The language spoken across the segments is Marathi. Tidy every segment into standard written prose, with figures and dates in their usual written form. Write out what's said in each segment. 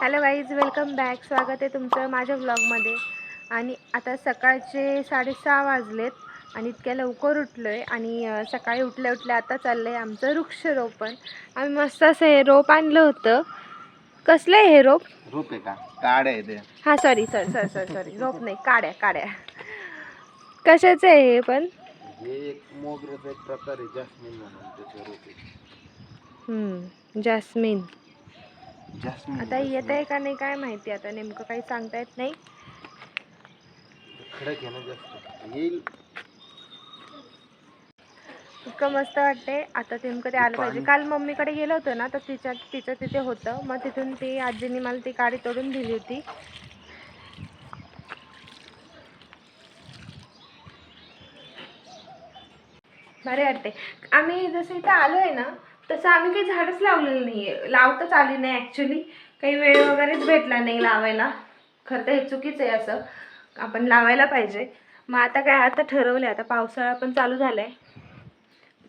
Hello guys, welcome back. स्वागत आहे तुमचं माझ्या ब्लॉगमध्ये. आणि आता सकाळचे 6:30 वाजलेत आणि इतक्या लवकर उठलो आहे. आणि सकाळी उठल्या उठल्या आता चाललं आहे आमचं वृक्षारोपण. आम्ही मस्त असं हे रोप आणलं होतं. कसलं आहे हे रोप? रोप आहे का? काड्या आहे ते. हां, सॉरी रोप नाही, काड्या काड्या. कशाचं आहे हे पण? हे एक मोगऱ्याचा एक प्रकार आहे, जास्मिन म्हणून त्याचं रोप आहे. जास्मिन. जास्मिन आता येत आहे का नाही काय माहिती, आता नेमकं काही सांगता येत नाही. खडक आहे ना जास्त, येईल. इतकं मस्त वाटते. आता नेमकं ते आलं पाहिजे. काल मम्मीकडे गेलो होतो ना, तर तिचं तिथे होतं. मग तिथून ती आजीने मला ती काडी तोडून दिली होती. भारी वाटते. आम्ही जसं इथं आलो आहे ना, तसं आम्ही काही झाडच लावलेलं नाही आहे. लावताच आली नाही ॲक्च्युली. काही वेळ वगैरेच भेटला नाही लावायला. खरं तर हे चुकीचं आहे, असं आपण लावायला पाहिजे. मग आता काय, आता ठरवलं आहे. आता पावसाळा पण चालू झाला आहे.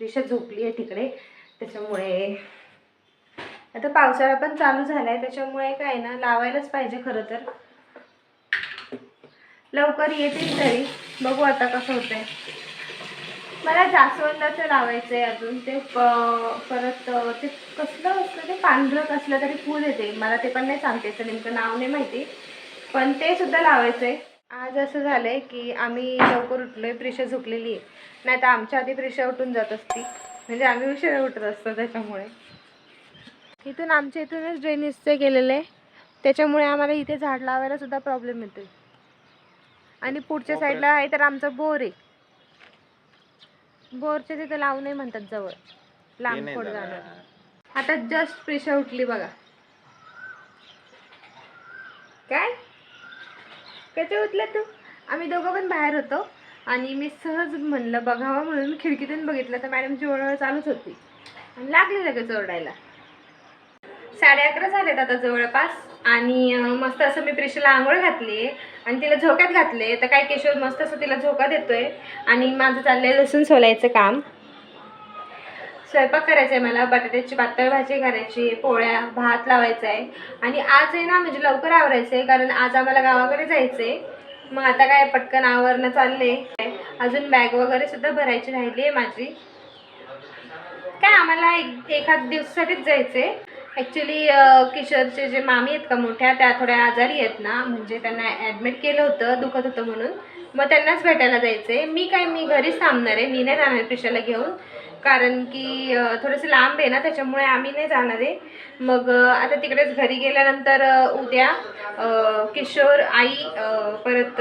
रिक्षा झोपली आहे तिकडे, त्याच्यामुळे आता पावसाळा पण चालू झाला आहे. त्याच्यामुळे काय ना, लावायलाच पाहिजे खरं तर. लवकर येतील तरी, बघू आता कसं होतंय. मला जास्वंदाचं लावायचं आहे अजून. ते परत ते कसलं असतं, ते पांढरं कसलं तरी फूल येते. मला ते पण नाही सांगते, तर नेमकं नाव नाही माहिती, पण ते सुद्धा लावायचं आहे. आज असं झालं आहे की आम्ही लवकर उठलो आहे. प्रिशा झोपलेली आहे. नाही तर आमच्या आधी प्रिशा उठून जात असती, म्हणजे आम्ही उशिरा उठत असतो. त्याच्यामुळे इथून आमच्या इथूनच ड्रेनेजचे गेलेलं आहे. त्याच्यामुळे आम्हाला इथे झाड लावायला सुद्धा प्रॉब्लेम येतो. आणि पुढच्या साईडला आहे तर आमचा बोर आहे. बोरच्या तिथे लावू नाही म्हणतात, जवळ लांब खोड जाणार. आता जस्ट प्रिशा उठली बघा. काय कधी उठला तू? आम्ही दोघं पण बाहेर होतो आणि मी सहज म्हणलं बघावं म्हणून खिडकीतून बघितलं तर मॅडमची ओरड चालूच होती आणि लागली लगेच ओरडायला. 11:30 झालेत आता जवळपास. आणि मस्त असं मी प्रिशाला आंघोळ घातली आणि तिला झोक्यात घातले. तर काय केशव मस्त असं तिला झोका देतोय आणि माझं चाललंय लसूण सोलायचं काम. स्वयंपाक करायचा आहे मला. बटाट्याची पातळ भाजी करायची, पोळ्या भात लावायचा आहे. आणि आज आहे ना, म्हणजे लवकर आवरायचं आहे, कारण आज आम्हाला गावाकडे जायचं आहे. मग आता काय पटकन आवरणं चालले. अजून बॅग वगैरे सुद्धा भरायची राहिली आहे माझी. काय आम्हाला एखाद दिवसासाठीच जायचं आहे. ॲक्च्युली किशोरचे जे मामी आहेत का मोठ्या, त्या थोड्या आजारी आहेत ना, म्हणजे त्यांना ॲडमिट केलं होतं, दुखत होतं म्हणून. मग त्यांनाच भेटायला जायचं आहे. मी घरीच थांबणार आहे. मी नाही जाणार प्रिशाला घेऊन, कारण की थोडंसं लांब आहे ना, त्याच्यामुळे आम्ही नाही जाणार आहे. मग आता तिकडेच घरी गेल्यानंतर उद्या किशोर, आई, परत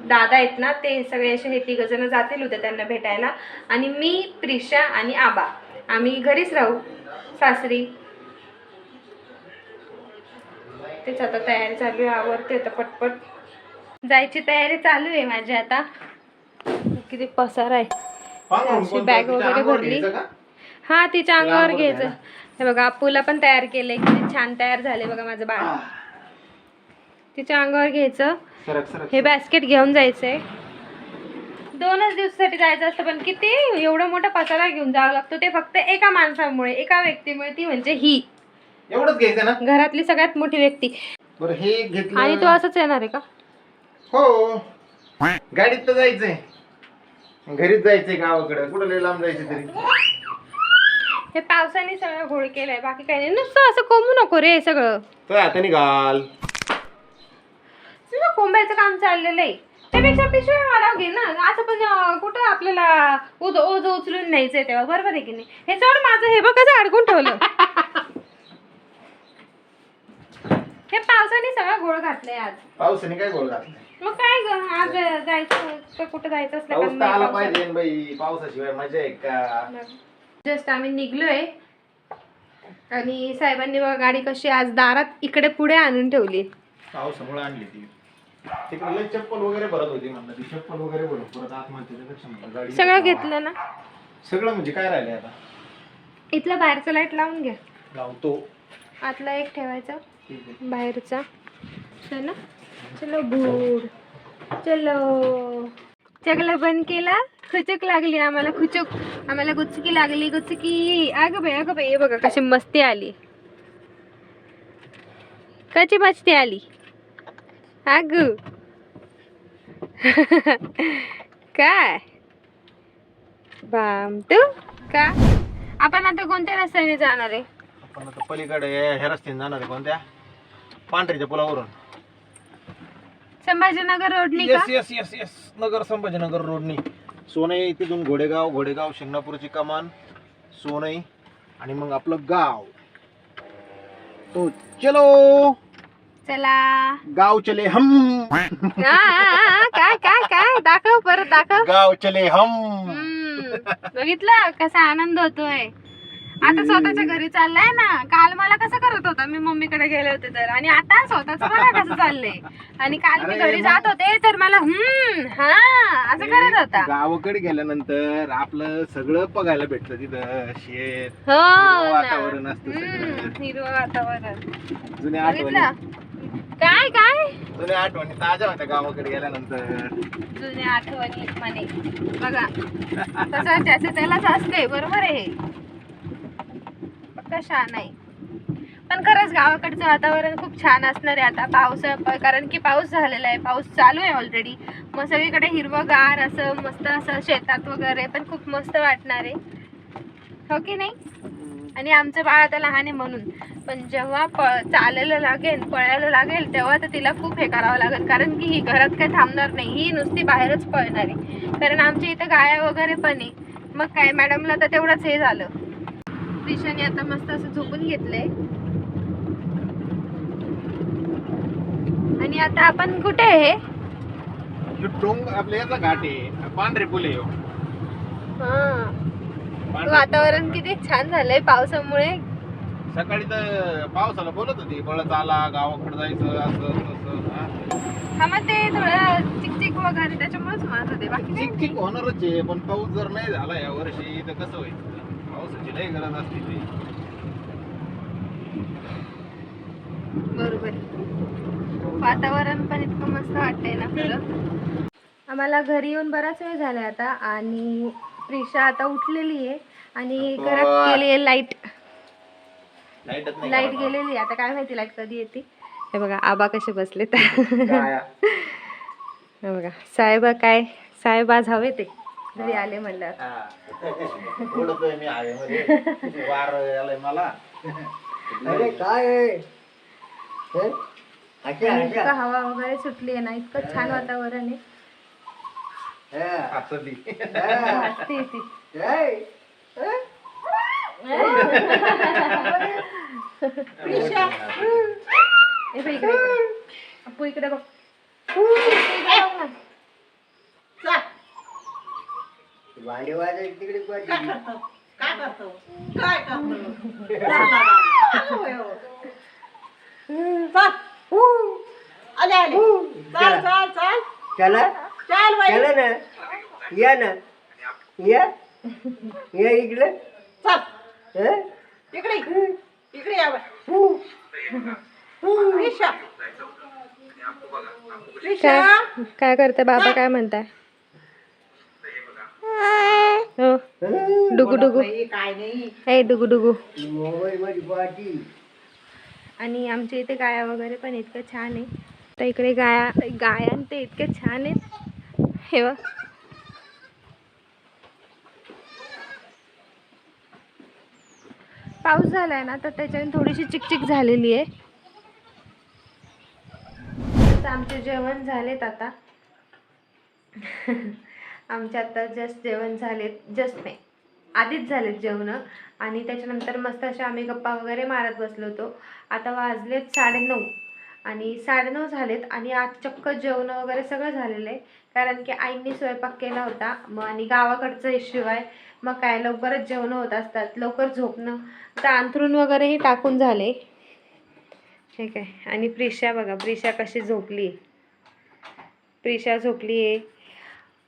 दादा आहेत ना, ते सगळे असे हे तिघंजणं जातील उद्या त्यांना भेटायला. आणि मी, प्रिशा आणि आबा आम्ही घरीच राहू सासरी. तेच आता तयारी चालू आहे. आवरते आता पटपट. जायची तयारी चालू आहे माझी आता. किती पसारा आहे. अशी बॅग वगैरे भरली. हा, तिच्या अंगावर घ्यायचं. हे बघा, अप्पूला पण तयार केलंय. किती छान तयार झाले बघा माझं बाळ. तिच्या अंगावर घ्यायचं. हे बास्केट घेऊन जायचंय. 2च दिवसासाठी जायचं असतं, पण किती एवढा मोठा पसारा घेऊन जावं लागतो. ते फक्त एका माणसामुळे, एका व्यक्तीमुळे. ती म्हणजे ही एवढंच घ्यायचं ना, घरातली सगळ्यात मोठी व्यक्ती. बरं हे घेतलं. आणि तो असंच येणार आहे का? हो, गाडीत तर जायचंय, घरीच जायचंय, गावाकडे कुठं लय लांब जायचं तरी. हे पावसाने सगळं घोळ केलंय, बाकी काही नाही. नुसतं असं कोंबू नको रे सगळं. तो आता निघाल, तुझं कोंबायचं काम चाललेलं आहे. त्यापेक्षा पिशव्या मला घे ना. असं पण कुठं आपल्याला ओझ उचलून न्यायचंय तेव्हा, बरोबर आहे की नाही? हे सोड माझं. हे बघ कसं अडकून ठेवलं. हे पावसाने सगळं घोळ घातलंय आज. पावसाने काय गोळ घातलाय? मग काय ग, आज जायचं कुठं जायचं असलं पाऊस तर आला पाहिजे बाई. पावसाशिवाय मजा आहे का? जस्ट आम्ही निघलोय आणि साहेबांनी बघा गाडी कशी आज दारात इकडे पुढे आणून ठेवली. पावसामुळे आणली ती. तिकडे चप्पल वगैरे भरत होती, म्हणलं ती चप्पल वगैरे भरत परत आतमध्ये गाडी. सगळं घेतलं ना. सगळं म्हणजे काय राहिले आता? इथलं बाहेरचं लाईट लावून घ्या. लावतो. आतला एक ठेवायचा, बाहेरचा. चलो चलो भूड, चलो. चगला बंद केला. खुचूक लागली आम्हाला, खुचूक. आम्हाला गुचकी लागली, गुचकी. अगं बाई, हे बघा कशी मस्ती आली. कशी मस्ती आली अगू काय बाम तू का आपण आता कोणत्या रस्त्याने जाणार आहे? आपण आता पलीकडे ह्या रस्त्याने जाणार आहे कोणत्या पांढरीच्या पुलावरून. संभाजीनगर रोडनी का? येस येस येस येस नगर संभाजीनगर रोडनी सोनई तिथून घोडेगाव शिंगणापूरची कमान सोनई आणि मग आपलं गाव. तो चलो चला गाव चले हम. काय काय काय दाखव परत दाखव. गाव चले हम. बघितलं कसा आनंद होतोय. आता स्वतःच्या घरी चाललाय ना. काल मला कसं करत होता मी मम्मीकडे गेले होते तर, आणि आता स्वतःच बघा कसं चाललंय. आणि काल मी घरी जात होते तर मला हा असं करत होता. गावाकडे गेल्यानंतर आपलं सगळं बघायला भेटतं तिथं. शेत हो वातावरण असतं सगळं. हिरवं वातावरण. जुन्या बघितलं आठवणी काय काय जुन्या आठवणी ताज्या होत्या गावाकडे गेल्यानंतर. जुन्या आठवणी म्हणे बघा तसं ज्याचं त्यालाच असते. बरोबर आहे पक्का छान आहे. पण खरंच गावाकडचं वातावरण खूप छान असणार आहे आता पाऊस, कारण की पाऊस झालेला आहे. पाऊस चालू आहे ऑलरेडी. मग सगळीकडे हिरवंगार असं मस्त असं शेतात वगैरे पण खूप मस्त वाटणार आहे हो की नाही. आणि आमचं बाळ आता लहान आहे म्हणून, पण जेव्हा चालायला लागेल पळायला लागेल तेव्हा तर तिला खूप हे करावं लागेल, कारण की ही घरात काही थांबणार नाही. ही नुसती बाहेरच पळणार आहे. कारण आमच्या इथं गाया वगैरे पण आहे. मग काय मॅडमला तर तेवढंच हे झालं. प्रिशाने आता मस्त असं झोपून घेतलंय. आणि आता आपण कुठे आहे? टोंग आपल्या याचा घाट आहे पांढरे पुले. वातावरण किती छान झालंय पावसामुळे. सकाळी तर पावसाला बोलत होती बळत आला गावाकडे जायचं असं तसं. हा मग ते थोडं चिकचिक वगैरे त्याच्यामुळेच म्हणत होते. बाकी चिक होणारच आहे, पण पाऊस जर नाही झाला या वर्षी तर कसं होईल. पावसाची लई गरज असते ती. बरोबर. वातावरण पण इतकं मस्त वाटतंय ना खरं. आम्हाला घरी येऊन बराच वेळ झाला आता, आणि प्रिशा आता उठलेली आहे आणि घरात गेली आहे लाईट गेलेली. आता काय माहिती लाईट कधी येते. हे बघा आबा कसे बसले तर हे बघा साहेब काय साहेब आज हवे ते घरी आले म्हणलं. मला अरे काय इतकं हवा वगैरे सुटली आहे ना. इतकं छान वातावरण आहे. हसते ती. अप्पू इकडे बघ. भांडे वाजायचे तिकडे काय करतो आले आले चाल चाल चाल चला चाल बाई चला ना या ना या या इकडे चल इकडे इकडे या बाई रिक्षा रिक्षा काय करते बाबा? काय म्हणताय? हो डुगू डुगू. काय नाही हे डुगू डुगू. मोबाईल मध्ये पाठी. आणि आमच्या इथे गाया वगैरे पण इतकं छान आहे. तर इकडे गाया ते इतके छान आहेत. हे बघ पाऊस झालाय ना तर त्याच्याने थोडीशी चिकचिक झालेली आहे. तर आमचे जेवण झालेत आता. आमचे आता जस्ट जेवण झालेत. जस्ट नाही आधीच झालेत जेवण. आणि त्याच्यानंतर मस्त असे आम्ही गप्पा वगैरे मारत बसलो होतो. आता वाजलेत 9:30 आणि 9:30 झालेत. आणि आज चक्क जेवण वगैरे सगळं झालेलं आहे, कारण की आईंनी स्वयंपाक केला होता. मग आणि गावाकडचं शिवाय मग काय लवकरच जेवणं होत असतात. लवकर झोपणं तर अंथरूण वगैरेही टाकून झाले. ठीक आहे. आणि प्रिशा बघा प्रिशा कशी झोपली. प्रिशा झोपली आहे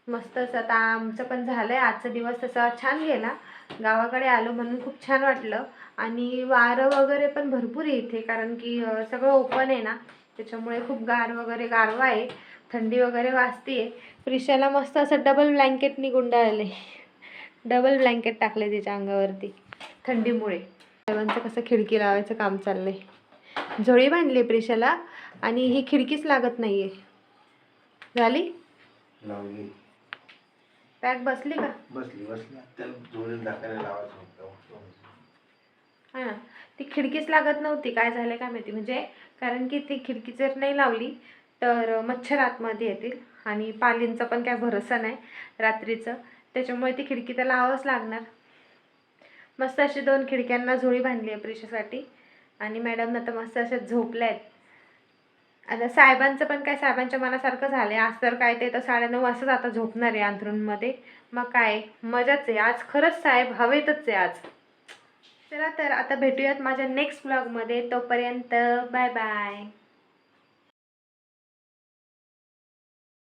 मस्तच. आता आमचं पण झालं आहे. आजचा दिवस तसा छान गेला. गावाकडे आलो म्हणून खूप छान वाटलं. आणि वारं वगैरे पण भरपूर आहे इथे, कारण की सगळं ओपन आहे ना, त्याच्यामुळे खूप गारवा आहे. थंडी वगैरे वाजते आहे. प्रिशाला मस्त असं डबल ब्लँकेटनी गुंडाळले. डबल ब्लँकेट टाकले तिच्या अंगावरती थंडीमुळे. सर्वांचं कसं खिडकी लावायचं काम चाललंय. झोळी बांधली प्रिशाला आणि ही खिडकीच लागत नाहीये. झाली लावली पॅक बसली का? बसली त्याला जोडून दाखवायला लावायचं होतं. हा ना, ती खिडकीच लागत नव्हती. काय झालं काय माहिती, म्हणजे कारण की ती खिडकी जर नाही लावली तर मच्छर आतमध्ये येतील आणि पालींचा पण काय भरोसा नाही रात्रीचं, त्याच्यामुळे ती खिडकी तर लावावंच लागणार. मस्त अशी 2 खिडक्यांना झोळी बांधली आहे प्रिशासाठी आणि मॅडम आता मस्त अशा झोपल्या आहेत. आता साहेबांचं पण काय, साहेबांच्या मनासारखं झालं आहे. आज तर काय ते तर 9:30 वाजताच आता झोपणार आहे अंथरूणमध्ये. मग काय मजाच आहे आज, खरंच साहेब हवेतच आहे आज. चला तर आता भेटूयात माझ्या नेक्स्ट ब्लॉगमध्ये. तोपर्यंत बाय बाय.